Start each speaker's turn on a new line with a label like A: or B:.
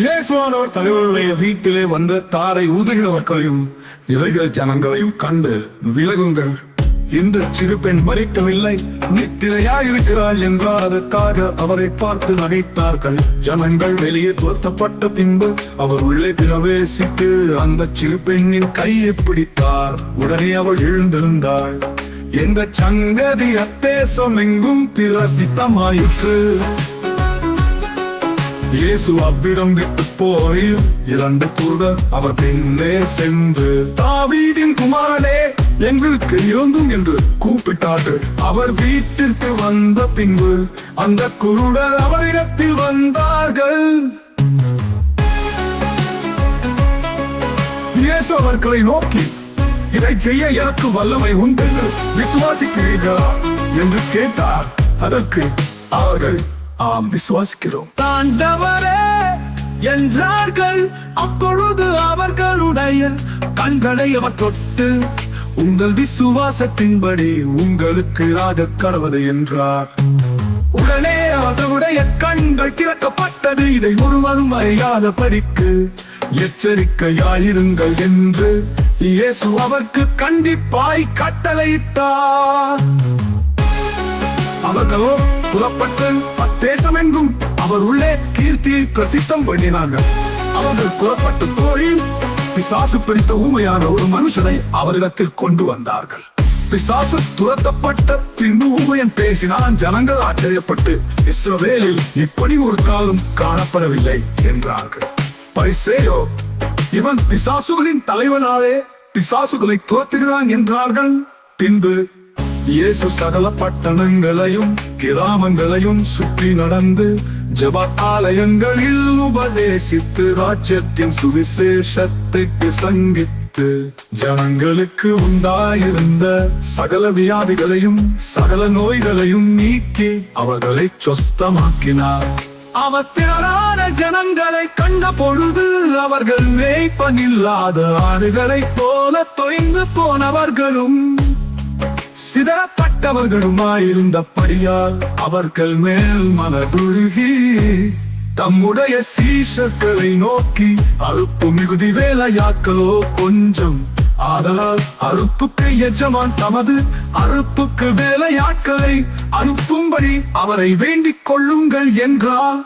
A: இயேசுவானவர் தலைவருடைய வீட்டிலே வந்த தாரை ஊதுகிறவர்களையும் இளைஞர் ஜனங்களையும் கண்டு விலகுங்கள், இந்த சிறு பெண் மறிக்கவில்லை, நித்திரையாயிருக்கிறாள் என்றார். அதற்காக அவரை பார்த்து நகைத்தார்கள். ஜனங்கள் வெளியே துரத்தப்பட்ட பின்பு அவர் உள்ளே பிரவேசித்து அந்த சிறு பெண்ணின் கையை பிடித்தார். உடனே அவள் எழுந்திருந்தாள். இந்த சங்கதி அத்தேசம் எங்கும் பிரசித்தமாயிற்று. இயேசு அவ்விடம் விட்டு போய் 2 குருடர் அவர் பின்னே சென்று, தாவீதின் குமாரனே, எங்களுக்கு இருந்தும் என்று கூப்பிட்டார்கள். அவர் வீட்டிற்கு வந்த பின்பு அந்த குருடர் அவரிடத்தில் வந்தார்கள். இயேசு அவர்களை நோக்கி, இதை செய்ய எனக்கு வல்லமை உண்டு, விசுவாசிக்கிறீர்களா என்று கேட்டார். அதற்கு அவர்கள், ஆம், விசுவாசிக்கிறோம் ஆண்டவரே என்றார்கள். அப்பொழுது அவர்களுடைய கண்களை அவர் தொட்டு, உங்கள் விசுவாசத்தின்படி உங்களுக்கு ஆகக் கடவது என்றார். உடனே அவர்களுடைய கண்கள் திறக்கப்பட்டது. இதை ஒருவரும் அறியாத படிக்கு எச்சரிக்கையாயிருங்கள் என்று இயேசு அவருக்கு கண்டிப்பாய் கட்டளையிட்டார். அவர்களோ புறப்பட்டு அத்தேசம் எங்கும் அவர் உள்ளே கீர்த்தியை பிரசித்தம் பண்ணினார்கள். அவர்கள் புறப்பட்டு போய் பிசாசு பிடித்த ஊமையான ஒரு மனுஷனை அவரிடத்தில் கொண்டு வந்தார்கள். பிசாசு துரத்தப்பட்ட பின்பு ஊமையன் பேசினான். ஜனங்கள் ஆச்சரியப்பட்டு, இஸ்ரவேலில் இப்படி ஒரு காலம் காணப்படவில்லை என்றார்கள். பரிசேயோ, இவன் பிசாசுகளின் தலைவனாலே பிசாசுகளை துரத்துகிறான் என்றார்கள். பின்பு இயேசு சகல பட்டணங்களையும் கிராமங்களையும் சுற்றி நடந்து ஜெப ஆலயங்களில் உபதேசித்து ராஜ்யத்தின் சுவிசேஷத்தை பிரசங்கித்து ஜனங்களுக்கு உண்டாயிருந்த சகல வியாதிகளையும் சகல நோய்களையும் நீக்கி அவர்களை சொஸ்தமாக்கினார். அவர் திரளான ஜனங்களை கண்ட பொழுது அவர்கள் மேய்ப்பனில்லாத ஆடுகளைப் போல தொய்ந்து போனவர்களும் சிதறப்பட்டவர்களுமாயிருந்தபடியால் அவர்கள் மேல் மனதுருகி தம்முடைய சீஷர்களை நோக்கி, அறுப்பு மிகுதி, வேலையாட்களோ கொஞ்சம், ஆதலால் அறுப்புக்கு எஜமான் தமது அறுப்புக்கு வேலையாட்களை அனுப்பும்படி அவரை வேண்டிக் கொள்ளுங்கள் என்றார்.